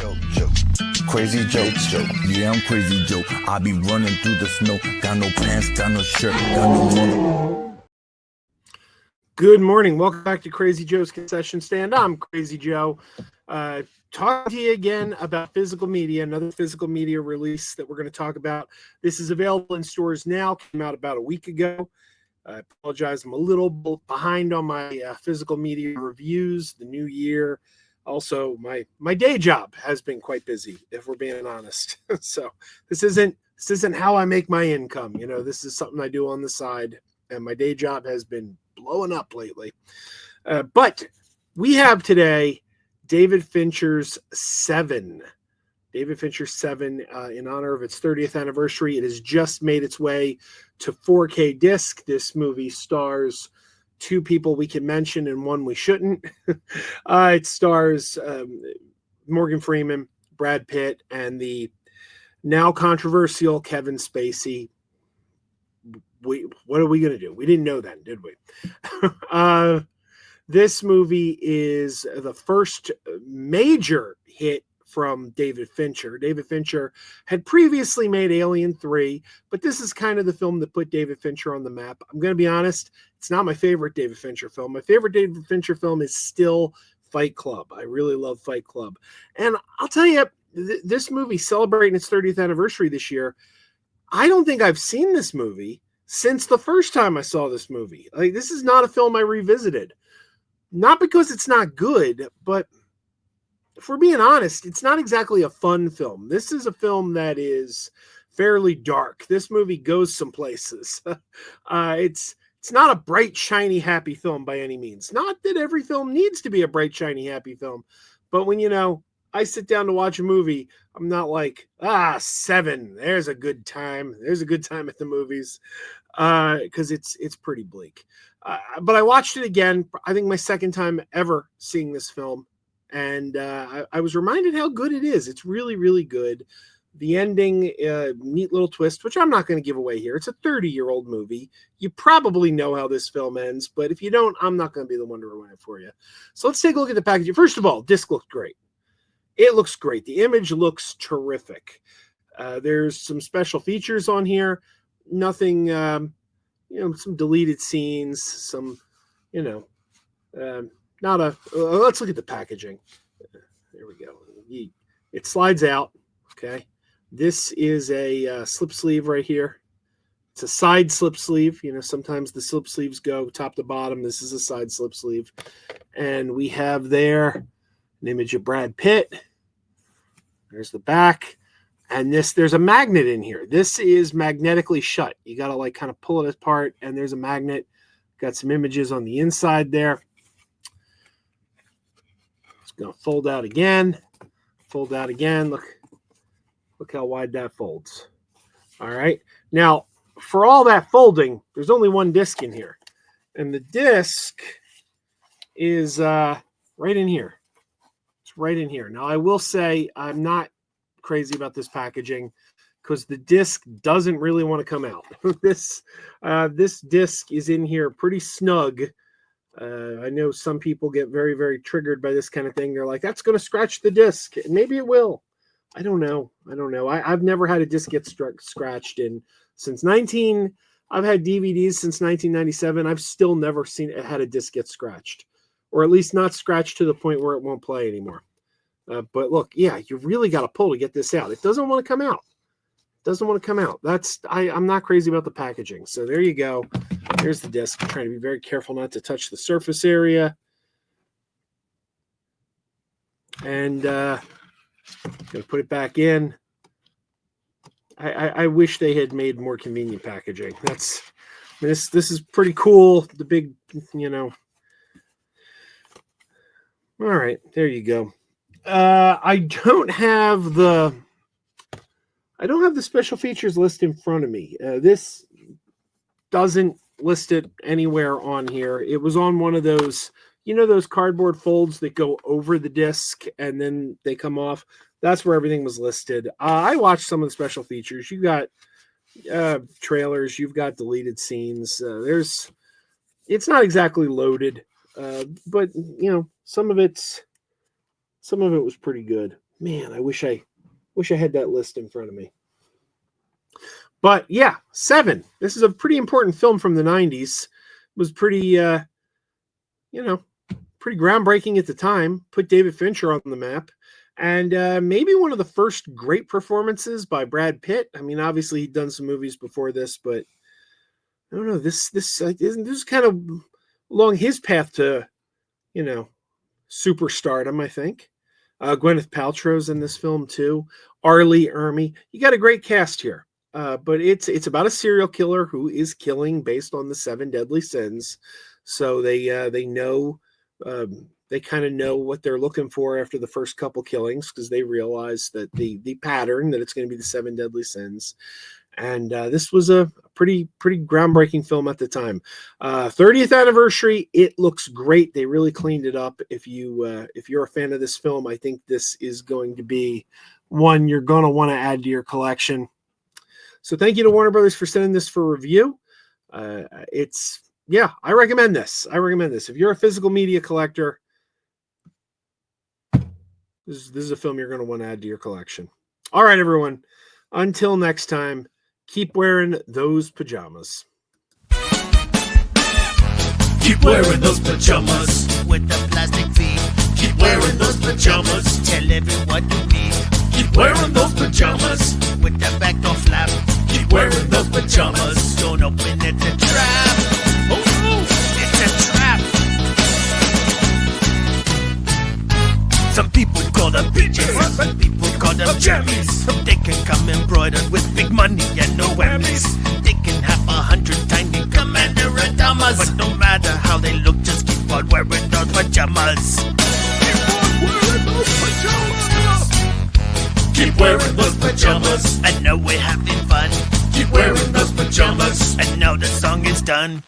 Joe. Crazy Joe. Yeah, I'm Crazy Joe. I be running through the snow. Got no pants, got no shirt, got no money. Good morning. Welcome back to Crazy Joe's Concession Stand. I'm Crazy Joe. Talking to you again about physical media, another physical media release that we're going to talk about. This is available in stores now. Came out about a week ago. I apologize. I'm a little behind on my physical media reviews. The new year. Also, my day job has been quite busy, if we're being honest. So this isn't how I make my income. You know, this is something I do on the side, and my day job has been blowing up lately. But we have today David Fincher's Seven. David Fincher 7 in honor of its 30th anniversary. It has just made its way to 4K disc. This movie stars two people we can mention and one we shouldn't. It stars Morgan Freeman, Brad Pitt, and the now controversial Kevin Spacey. What are we going to do? We didn't know that, did we? This movie is the first major hit from David Fincher. David Fincher had previously made Alien 3, but this is kind of the film that put David Fincher on the map. I'm going to be honest, it's not my favorite David Fincher film. My favorite David Fincher film is still Fight Club. I really love Fight Club. And I'll tell you, this movie celebrating its 30th anniversary this year, I don't think I've seen this movie since the first time I saw this movie. Like, this is not a film I revisited. Not because it's not good, but if we're being honest, it's not exactly a fun film. This is a film that is fairly dark. This movie goes some places. It's not a bright, shiny, happy film by any means. Not that every film needs to be a bright, shiny, happy film. But when, I sit down to watch a movie, I'm not like, 7, there's a good time. There's a good time at the movies. Because it's pretty bleak. But I watched it again, I think my second time ever seeing this film. And I was reminded how good it is. It's really, really good. The ending, neat little twist, which I'm not going to give away here. It's a 30-year-old movie. You probably know how this film ends, but if you don't, I'm not going to be the one to ruin it for you. So let's take a look at the packaging. First of all, disc looked great. It looks great. The image looks terrific. There's some special features on here. Nothing, some deleted scenes, some, let's look at the packaging. There we go. It slides out. Okay. This is a slip sleeve right here. It's a side slip sleeve. Sometimes the slip sleeves go top to bottom. This is a side slip sleeve. And we have there an image of Brad Pitt. There's the back. And there's a magnet in here. This is magnetically shut. You got to kind of pull it apart. And there's a magnet. Got some images on the inside there. Going to fold out again. Look how wide that folds. All right. Now, for all that folding, there's only one disc in here. And the disc is right in here. It's right in here. Now, I will say I'm not crazy about this packaging because the disc doesn't really want to come out. This disc is in here pretty snug. I know some people get very, very triggered by this kind of thing. They're like, that's going to scratch the disc. Maybe it will. I don't know. I've never had a disc get scratched I've had DVDs since 1997. I've still never had a disc get scratched, or at least not scratched to the point where it won't play anymore. But look, yeah, you really got to pull to get this out. It doesn't want to come out. I'm not crazy about the packaging. So there you go. Here's the disc. I'm trying to be very careful not to touch the surface area. And going to put it back in. I wish they had made more convenient packaging. This is pretty cool. The big, All right, there you go. I don't have the special features list in front of me. This doesn't list it anywhere on here. It was on one of those, those cardboard folds that go over the disc and then they come off. That's where everything was listed. I watched some of the special features. You got trailers. You've got deleted scenes. It's not exactly loaded, but some of it was pretty good. Man, I wish I had that list in front of me. But yeah, Seven. This is a pretty important film from the 90s. It was pretty, pretty groundbreaking at the time. Put David Fincher on the map. And maybe one of the first great performances by Brad Pitt. I mean, obviously he'd done some movies before this, but I don't know. This is kind of along his path to, superstardom, I think. Gwyneth Paltrow's in this film too. Arlie Ermy. You got a great cast here. But it's about a serial killer who is killing based on the 7 deadly sins. So they know they kind of know what they're looking for after the first couple killings, because they realize that the pattern, that it's going to be the 7 deadly sins. And this was a pretty groundbreaking film at the time. 30th anniversary. It looks great. They really cleaned it up. If you're a fan of this film, I think this is going to be one you're going to want to add to your collection. So thank you to Warner Brothers for sending this for review. I recommend this. If you're a physical media collector, this is a film you're going to want to add to your collection. All right, everyone. Until next time, keep wearing those pajamas. Keep wearing those pajamas with the plastic feet. Keep wearing those pajamas. Tell everyone you meet. Keep wearing those pajamas with the back door flap. Keep wearing those pajamas. Don't open it, it's a trap. Oh no, it's a trap. Some people call them PJs, some people call them jammies. They can come embroidered with big money and no whammies. They can have 100 tiny commander pajamas, but no matter how they look, just keep on wearing those pajamas. Keep on wearing those pajamas. Keep wearing those pajamas. I know we're having fun. Keep wearing those pajamas. And now the song is done.